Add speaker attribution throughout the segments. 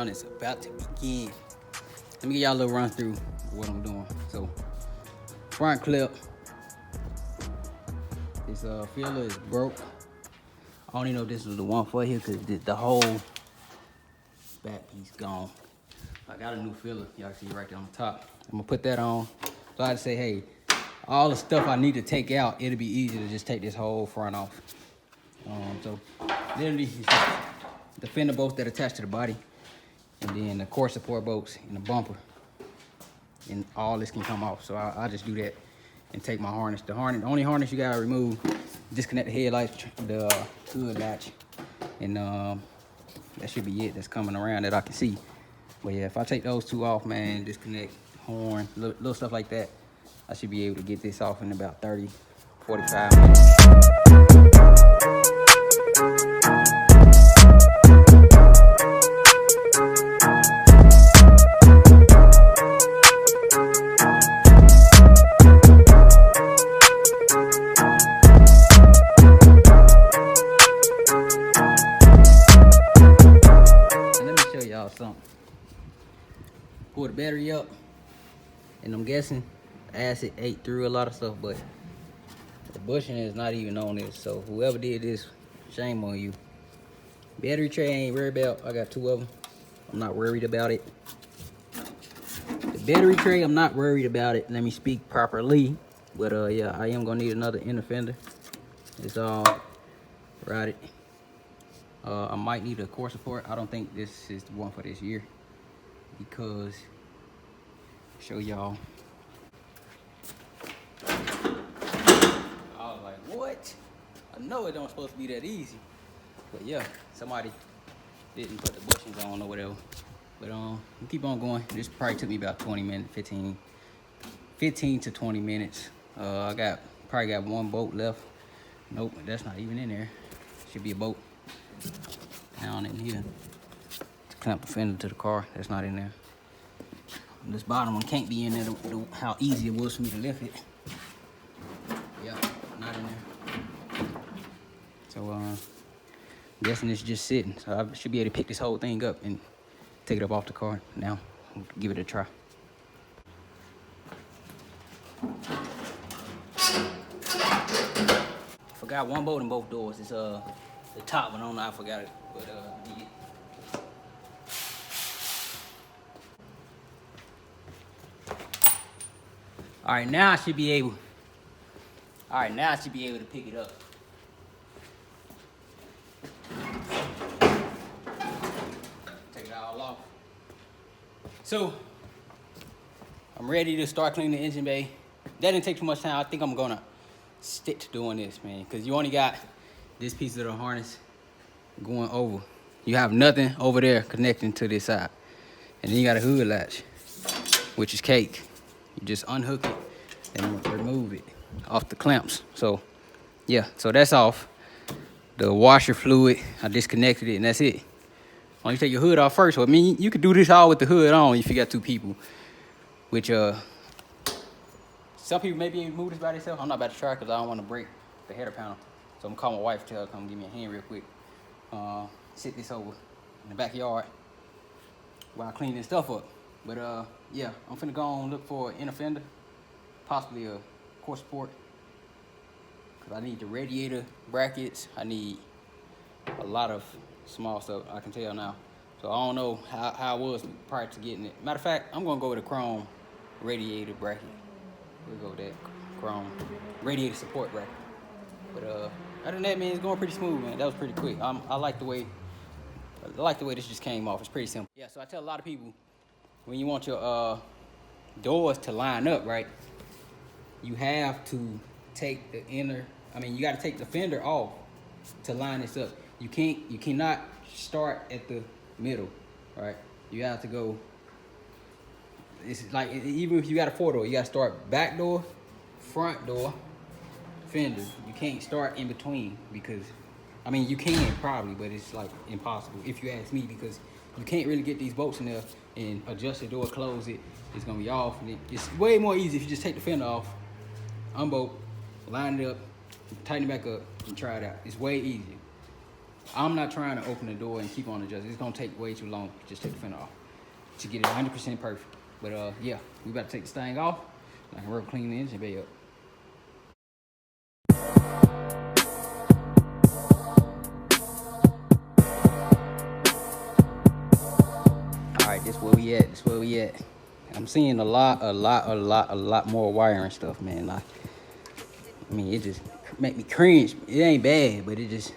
Speaker 1: It's about to begin. Let me give y'all a little run through what I'm doing. So, front clip. This filler is broke. I don't even know if this is the one for here because the whole back piece gone. I got a new filler. Y'all see right there on the top. I'm gonna put that on. So I say, hey, all the stuff I need to take out, it'll be easy to just take this whole front off. So literally, it's just the fender bolts that attach to the body, and then the core support bolts and the bumper, and all this can come off. So I'll just do that and take my harness. The only harness you gotta remove, disconnect the headlights, the hood latch, and that should be it that's coming around that I can see. But yeah, if I take those two off, man, disconnect horn, little stuff like that, I should be able to get this off in about 30, 45 minutes. Something. Pull the battery up, and I'm guessing acid ate through a lot of stuff, but the bushing is not even on this. So whoever did this, shame on you. Battery tray I ain't worried about. I got two of them. I'm not worried about it. The battery tray, I'm not worried about it. Let me speak properly. But yeah, I am gonna need another inner fender. It's all rotted. I might need a core support. I don't think this is the one for this year because show y'all. I was like, what? I know it don't supposed to be that easy, but yeah, somebody didn't put the bushings on or whatever. But we keep on going. This probably took me about 20 minutes, 15 to 20 minutes. I probably got one bolt left. Nope, that's not even in there. Should be a bolt down in here to clamp the fender to the car. That's not in there. This bottom one can't be in there. How easy it was for me to lift it. Yeah, not in there. So I'm guessing it's just sitting. So I should be able to pick this whole thing up and take it up off the car. Now, we'll give it a try. Forgot one bolt in both doors. It's the top one. I don't know. I forgot it, but yeah. All right, now I should be able. All right, now I should be able to pick it up. Take it all off. So I'm ready to start cleaning the engine bay. That didn't take too much time. I think I'm gonna stick to doing this, man, because you only got this piece of the harness going over. You have nothing over there connecting to this side. And then you got a hood latch, which is cake. You just unhook it and remove it off the clamps. So yeah, so that's off. The washer fluid, I disconnected it and that's it. Only take your hood off first. So I mean, you could do this all with the hood on if you got two people. Which some people may be able to move this by themselves. I'm not about to try because I don't want to break the header panel. So I'm gonna call my wife to tell her to come give me a hand real quick. Sit this over in the backyard while I clean this stuff up. But yeah, I'm finna go on and look for an inner fender, possibly a core support. Cause I need the radiator brackets. I need a lot of small stuff, I can tell now. So I don't know how I was prior to getting it. Matter of fact, I'm gonna go with a chrome radiator bracket. We'll go with that chrome radiator support bracket. But other than that, man, it's going pretty smooth, man. That was pretty quick. I like the way this just came off. It's pretty simple. Yeah, so I tell a lot of people, when you want your doors to line up, right, you have to take the inner, you got to take the fender off to line this up. You cannot start at the middle, right? You have to go, it's like, even if you got a four door, you got to start back door, front door, fender. You can't start in between because, you can probably, but it's like impossible if you ask me, because you can't really get these bolts in there and adjust the door, close it. It's gonna be off. And it's way more easy if you just take the fender off, unbolt, line it up, tighten it back up, and try it out. It's way easier. I'm not trying to open the door and keep on adjusting. It's gonna take way too long. Just take the fender off to get it 100% perfect. But yeah, we about to take this thing off. I can rub clean the engine bay up. All right, this where we at. This where we at. I'm seeing a lot more wiring stuff, man. I mean, it just make me cringe. It ain't bad, but it just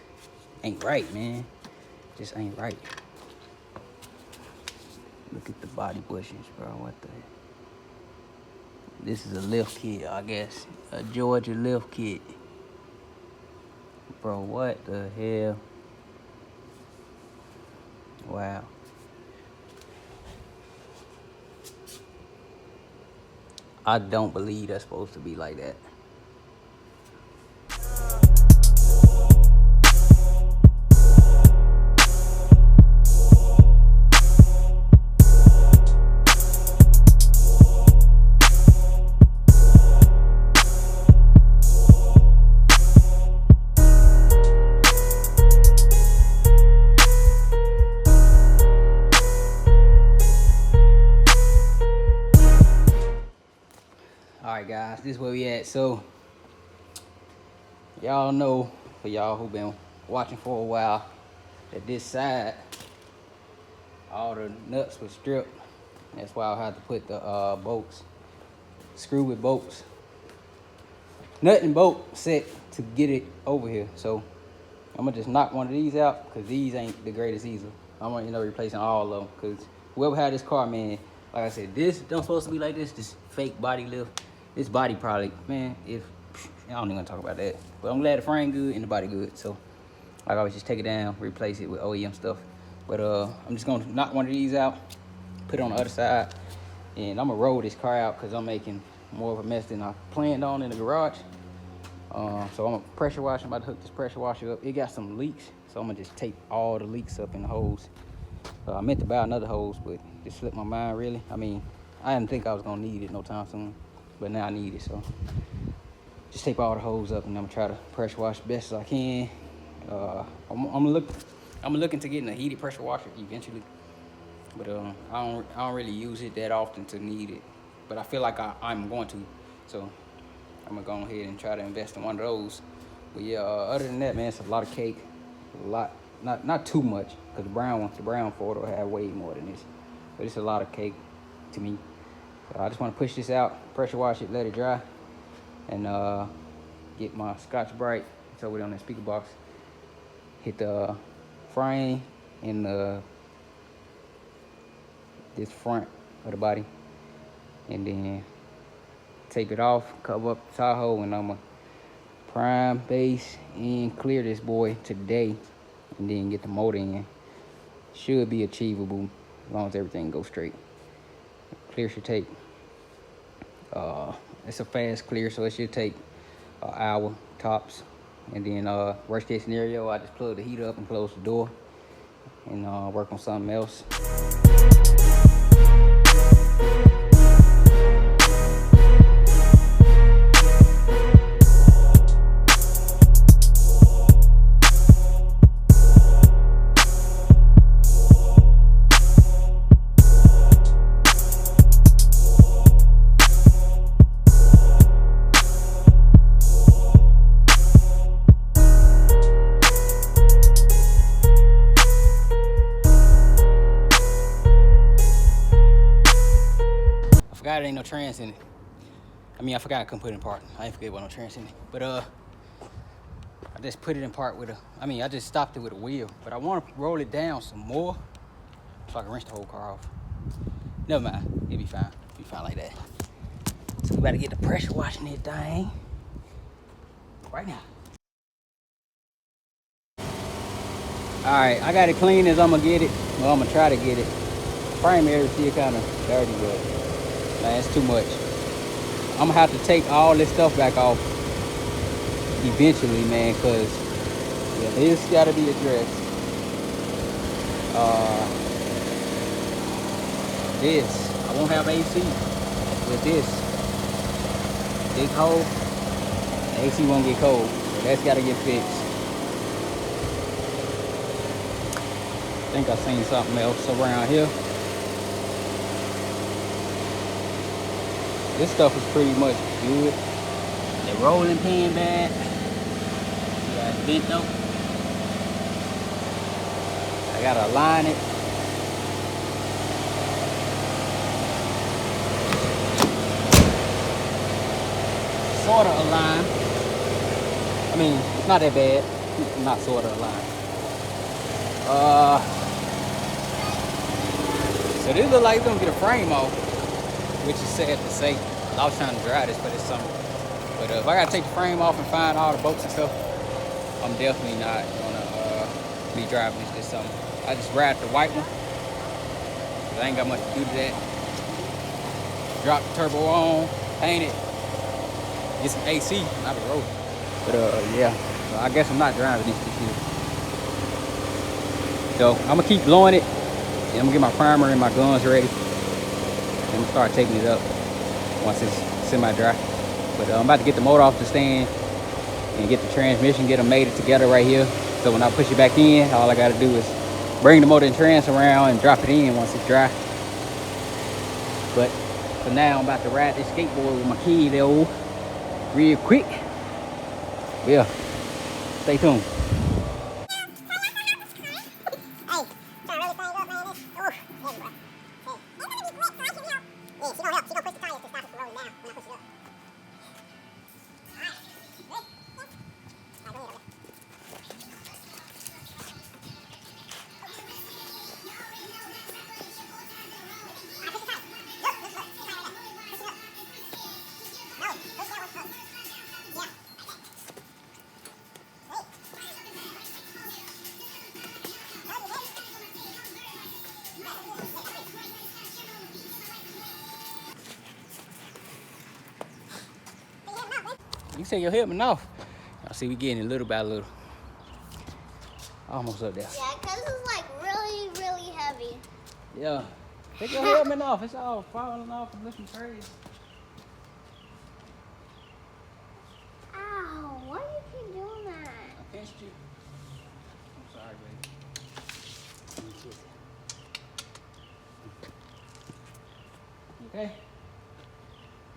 Speaker 1: ain't right, man. Just ain't right. Look at the body bushings, bro. What the heck? This is a lift kit, I guess. A Georgia lift kit. Bro, what the hell? Wow. I don't believe that's supposed to be like that. Alright guys, this is where we at. So y'all know, for y'all who been watching for a while, that this side, all the nuts were stripped. That's why I had to put the bolts, screw with bolts, nut and bolt set to get it over here. So I'm gonna just knock one of these out, because these ain't the greatest either. I'm gonna end up replacing all of them, because whoever had this car, man, like I said, this don't supposed to be like this fake body lift. This body probably, man, I don't even wanna talk about that. But I'm glad the frame good and the body good. So I always just take it down, replace it with OEM stuff. But I'm just gonna knock one of these out, put it on the other side, and I'm gonna roll this car out because I'm making more of a mess than I planned on in the garage. So I'm gonna pressure wash. I'm about to hook this pressure washer up. It got some leaks, so I'm gonna just tape all the leaks up in the hose. I meant to buy another hose, but it slipped my mind, really. I mean, I didn't think I was gonna need it no time soon, but now I need it. So just tape all the hose up, and I'm gonna try to pressure wash best as I can. I'm looking to getting a heated pressure washer eventually, but I don't really use it that often to need it. But I feel like I'm going to, so I'm gonna go ahead and try to invest in one of those. But yeah, other than that, man, it's a lot of cake. A lot, not too much, because the brown Ford will have way more than this. But it's a lot of cake to me. So I just want to push this out, pressure wash it, let it dry, and get my Scotch Brite. It's over there on that speaker box. Hit the frame and this front of the body, and then tape it off, cover up the Tahoe, and I'm gonna prime, base, and clear this boy today, and then get the motor in. Should be achievable as long as everything goes straight. Clear should take, it's a fast clear, so it should take an hour tops. And then worst case scenario, I just plug the heat up and close the door, and work on something else. I forgot it ain't no trans in it. I mean, I forgot I couldn't put it in park. I ain't forget about no trans in it. But I just put it in park with I just stopped it with a wheel. But I want to roll it down some more so I can rinse the whole car off. Never mind, it'll be fine. It'll be fine like that. So we better get the pressure washing that thing right now. All right, I got it clean as I'm gonna get it. Well, I'm gonna try to get it. Frame area is still kind of dirty, but man, it's too much. I'm gonna have to take all this stuff back off eventually, man, because yeah, this gotta be addressed. this. I won't have AC with this big hole. The AC won't get cold, so that's got to get fixed. I think I seen something else around here. This stuff is pretty much good. The rolling pin bag. Yeah, it's bent though. I gotta align it. Sort of aligned. I mean, it's not that bad. Not sort of aligned. So this looks like it's gonna get a frame off, which is sad to say. I was trying to dry this for this summer. But if I gotta take the frame off and find all the bolts and stuff, I'm definitely not gonna be driving this summer. I just ride the white one, cause I ain't got much to do to that. Drop the turbo on, paint it, get some AC, and I'll be rolling. But yeah, so I guess I'm not driving this year. So I'm gonna keep blowing it, and I'm gonna get my primer and my guns ready. And I'm gonna start taking it up once it's semi-dry. But I'm about to get the motor off the stand and get the transmission, get them mated together right here. So when I push it back in, all I gotta do is bring the motor and trans around and drop it in once it's dry. But for now, I'm about to ride this skateboard with my kid though, real quick. Yeah, stay tuned. You say your helmet off. I see we getting it little by little. Almost up there.
Speaker 2: Yeah, because it's like really, really heavy.
Speaker 1: Yeah. Take your helmet off. It's all falling off and looking crazy.
Speaker 2: Ow, why do you keep doing that?
Speaker 1: I pinched you. I'm sorry, baby. Okay.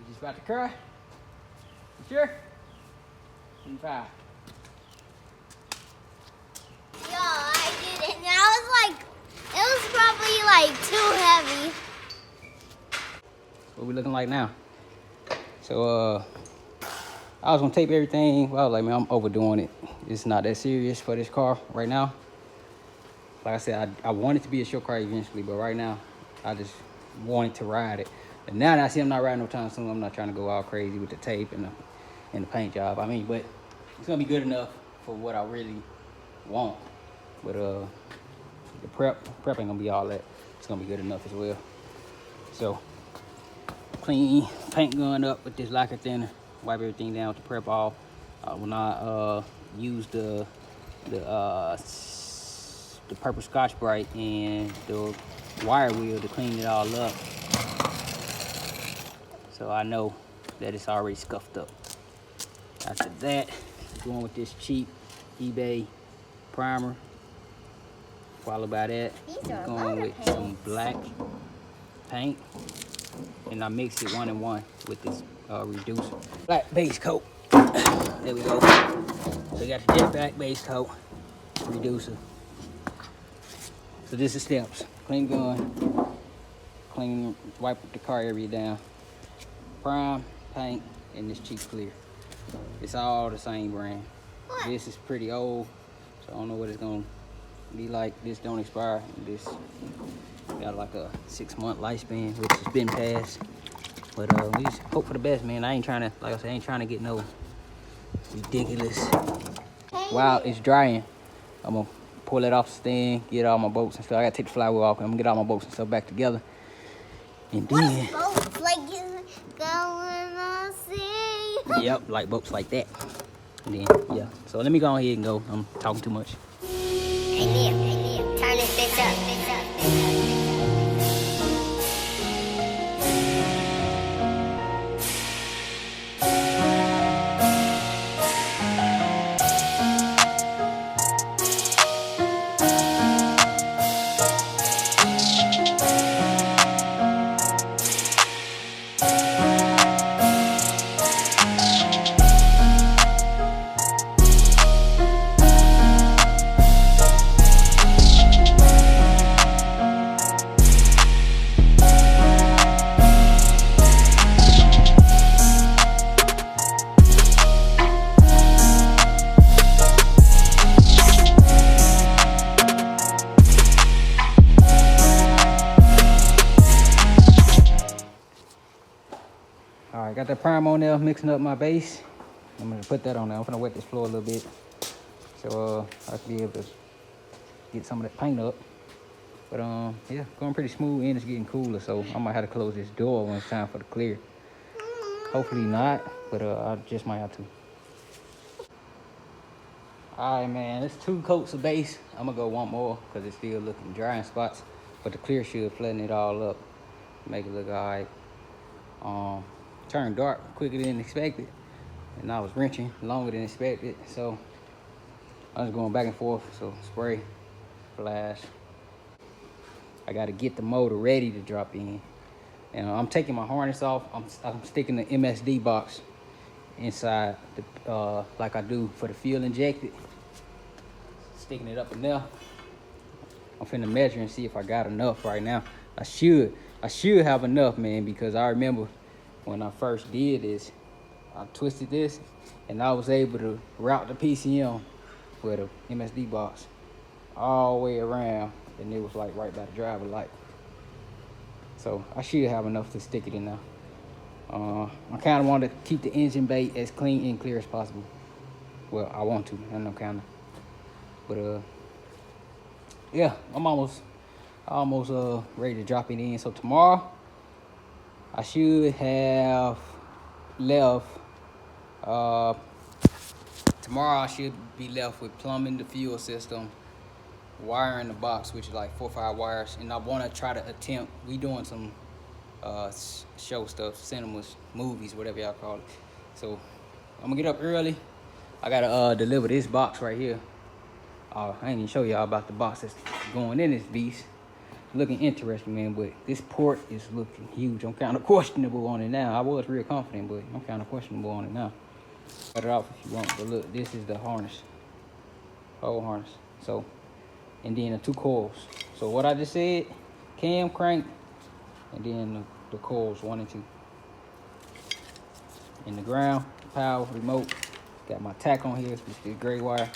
Speaker 1: You just about to cry? You sure? 25.
Speaker 2: Yo, I did it. And I was like, it was probably like too heavy.
Speaker 1: What we looking like now? So, I was gonna tape everything. Well, I was like, man, I'm overdoing it. It's not that serious for this car right now. Like I said, I want it to be a show car eventually, but right now, I just wanted to ride it. And now that I see I'm not riding no time soon, I'm not trying to go all crazy with the tape and the paint job. I mean, but it's gonna be good enough for what I really want. But the prep ain't gonna be all that. It's gonna be good enough as well. So clean paint gun up with this lacquer thinner, wipe everything down with the prep off. When I use the purple Scotch Brite and the wire wheel to clean it all up, so I know that it's already scuffed up. After that, going with this cheap eBay primer, followed by that, going with some black paint, and I mix it 1 and 1 with this reducer. Black base coat. There we go. So we got the jet black base coat, reducer. So this is steps. Clean gun, clean, wipe the car area down, prime, paint, and this cheap clear. It's all the same brand.
Speaker 2: What?
Speaker 1: This is pretty old, so I don't know what it's gonna be like. This don't expire. This got like a 6-month lifespan, which has been passed. But we just hope for the best, man. I ain't trying to, like I said, I ain't trying to get no ridiculous. While it's drying, I'm gonna pull it off the stand, get all my bolts and stuff. I gotta take the flywheel off, and I'm gonna get all my bolts and stuff back together. And then,
Speaker 2: Boats like going on sea.
Speaker 1: Yep, like bolts like that. And then, yeah. So let me go ahead and go. I'm talking too much.
Speaker 2: Hey, Liam, turn this bitch up.
Speaker 1: got that primer on there, mixing up my base. I'm gonna put that on there. I'm gonna wet this floor a little bit, so I can be able to get some of that paint up. But yeah, going pretty smooth, and it's getting cooler, so I might have to close this door when it's time for the clear. Hopefully not, but I just might have to. All right, man, it's 2 coats of base. I'm gonna go 1 more because it's still looking dry in spots, but the clear should flatten it all up, make it look all right. Turned dark quicker than expected, and I was wrenching longer than expected, so I was going back and forth. So spray, flash. I got to get the motor ready to drop in, and I'm taking my harness off. I'm sticking the MSD box inside the like I do for the fuel injected, sticking it up in there. I'm finna measure and see if I got enough right now. I should have enough, man, because I remember when I first did this, I twisted this and I was able to route the PCM with a MSD box all the way around, and it was like right by the driver light. So I should have enough to stick it in there. I kind of want to keep the engine bay as clean and clear as possible. Well, I want to, I know kind of. But yeah, I'm almost ready to drop it in. So tomorrow I should have left. Tomorrow I should be left with plumbing the fuel system, wiring the box, which is like 4 or 5 wires, and I want to try to attempt. We doing some show stuff, cinemas, movies, whatever y'all call it. So I'm gonna get up early. I gotta deliver this box right here. I ain't even show y'all about the box that's going in this beast. It's looking interesting, man, but this port is looking huge. I'm kind of questionable on it now. I was real confident, but I'm kind of questionable on it now. Cut it off if you want, but look, this is the harness, whole harness. So, and then the 2 coils. So what I just said, cam, crank, and then the coils 1 and 2. In the ground, power, remote. Got my tack on here, which is gray wire.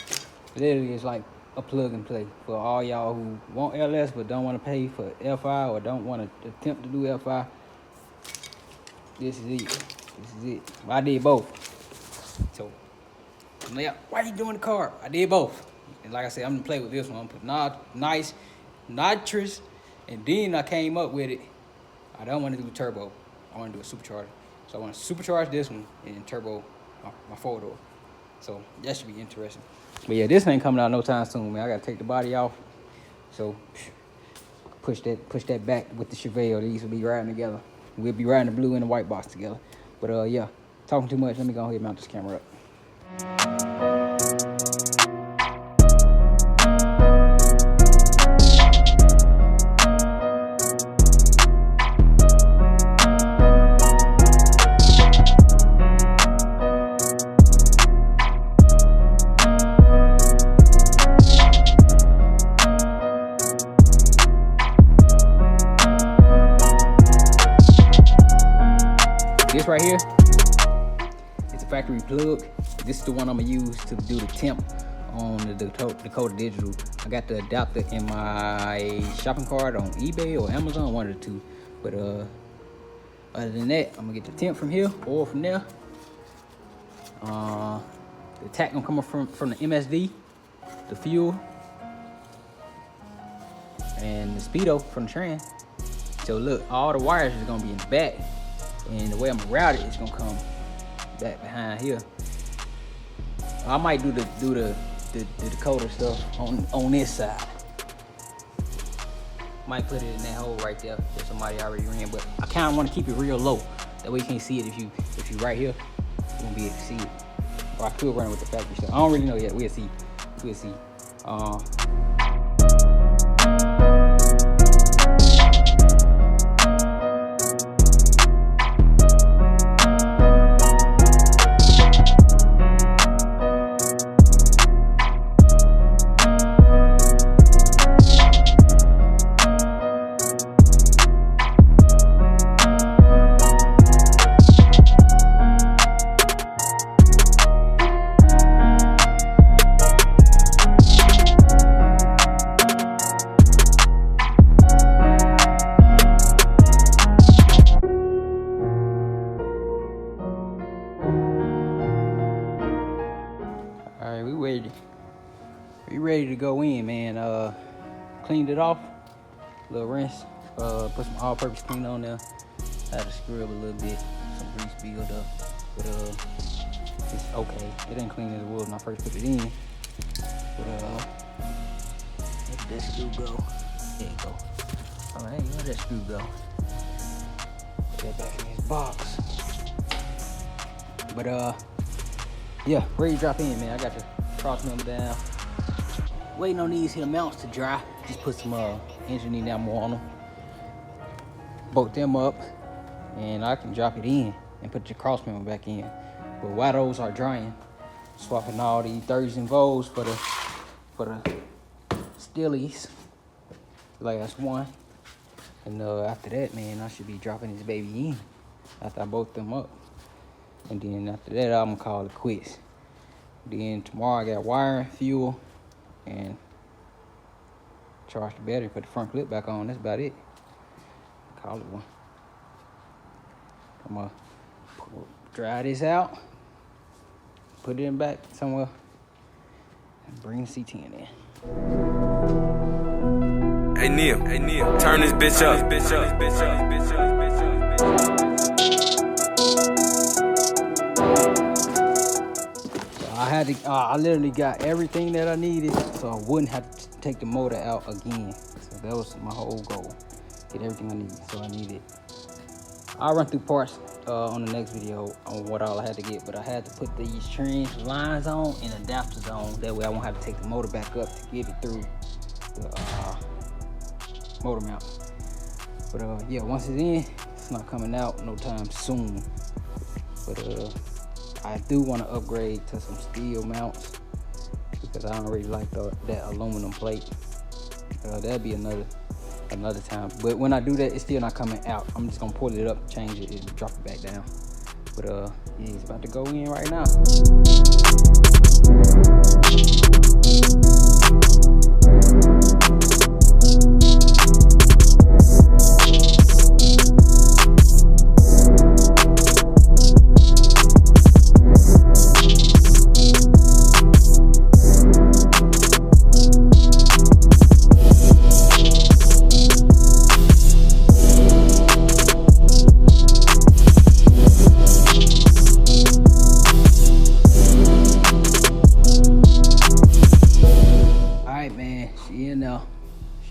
Speaker 1: Literally, it's like a plug and play for all y'all who want LS but don't want to pay for FI or don't want to attempt to do FI. This is it. This is it. I did both. So, yeah, why are you doing the car? I did both. And like I said, I'm gonna play with this one. I'm gonna put nice nitrous, and then I came up with it. I don't want to do turbo. I want to do a supercharger. So I want to supercharge this one and turbo my 4-door. So that should be interesting. But yeah, this ain't coming out no time soon, man. I gotta take the body off. So push that back with the Chevelle. These will be riding together. We'll be riding the blue and the white box together. But yeah, talking too much. Let me go ahead and mount this camera up. This right here, it's a factory plug. This is the one I'm gonna use to do the temp on the Dakota Digital. I got the adapter in my shopping cart on eBay or Amazon, one of the 2. But other than that, I'm gonna get the temp from here or from there. The tack gonna come up from the MSD, the fuel, and the speedo from the trans. So look, all the wires is gonna be in the back. And the way I'm gonna route it is gonna come back behind here. I might do the Dakota stuff on this side. Might put it in that hole right there that somebody already ran, but I kind of want to keep it real low. That way you can't see it if you right here. You won't be able to see it. Or I could run it with the factory stuff. I don't really know yet. We'll see. We'll see. We ready to go in, man. Cleaned it off, little rinse. Put some all-purpose cleaner on there. Had to scrub a little bit, some grease build up, but it's okay. It ain't clean as it was when I first put it in. But where did that screw go? There it go. All right, where did that screw go? Put that back in his box. But yeah, ready to drop in, man. I got the cross member down. Waiting on these here mounts to dry. Just put some engine enamel on them. Bolt them up, and I can drop it in and put the cross member back in. But while those are drying, swapping all these 30s and volts for the Steelies. Last one. And after that, man, I should be dropping this baby in after I bolt them up. And then after that, I'm gonna call it quits. Then tomorrow I got wiring, fuel, and charge the battery, put the front clip back on. That's about it. Call it one. I'm gonna dry this out, put it in back somewhere, and bring the C10 in.
Speaker 3: Hey Neil, turn this bitch up.
Speaker 1: I literally got everything that I needed, so I wouldn't have to take the motor out again. So that was my whole goal, get everything I needed. So I needed. I'll run through parts on the next video on what all I had to get, but I had to put these trans lines on and adapters on. That way I won't have to take the motor back up to get it through the motor mount. But yeah, once it's in, it's not coming out no time soon. But I do want to upgrade to some steel mounts because I don't really like that aluminum plate. That'd be another time. But when I do that, it's still not coming out. I'm just gonna pull it up, change it, and drop it back down. But yeah, it's about to go in right now.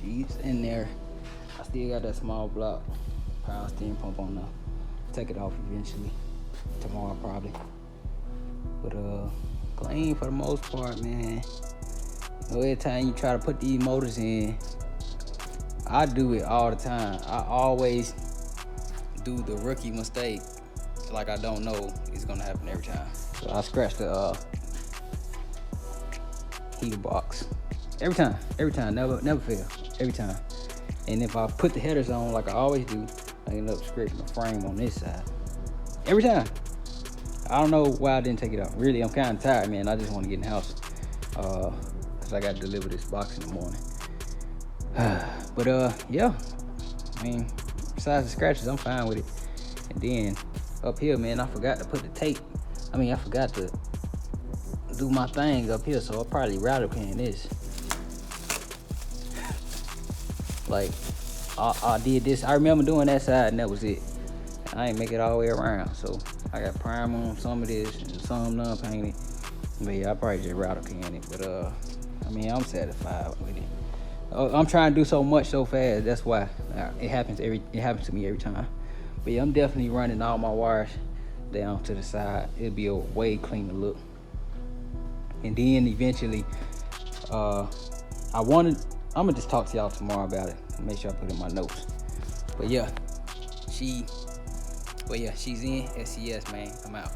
Speaker 1: She's in there. I still got that small block power steering pump on there. Take it off eventually, tomorrow probably. But clean for the most part, man. Every time you try to put these motors in, I do it all the time. I always do the rookie mistake, like I don't know it's gonna happen every time. So I scratch the heater box. Every time, never fail, every time. And if I put the headers on like I always do, I end up scraping the frame on this side. Every time. I don't know why I didn't take it out. Really, I'm kind of tired, man. I just want to get in the house because I got to deliver this box in the morning. But yeah, I mean, besides the scratches, I'm fine with it. And then up here, man, I forgot to put the tape. I forgot to do my thing up here, so I'll probably rattle can this. Like, I did this. I remember doing that side, and that was it. I ain't make it all the way around, so I got primer on some of this and some non-painted. But yeah, I probably just rattle can it. But I mean, I'm satisfied with it. I'm trying to do so much so fast. That's why it happens to me every time. But yeah, I'm definitely running all my wires down to the side. It'll be a way cleaner look. And then eventually, I'm gonna just talk to y'all tomorrow about it. Make sure I put it in my notes. But yeah, she's in SCS, man. I'm out.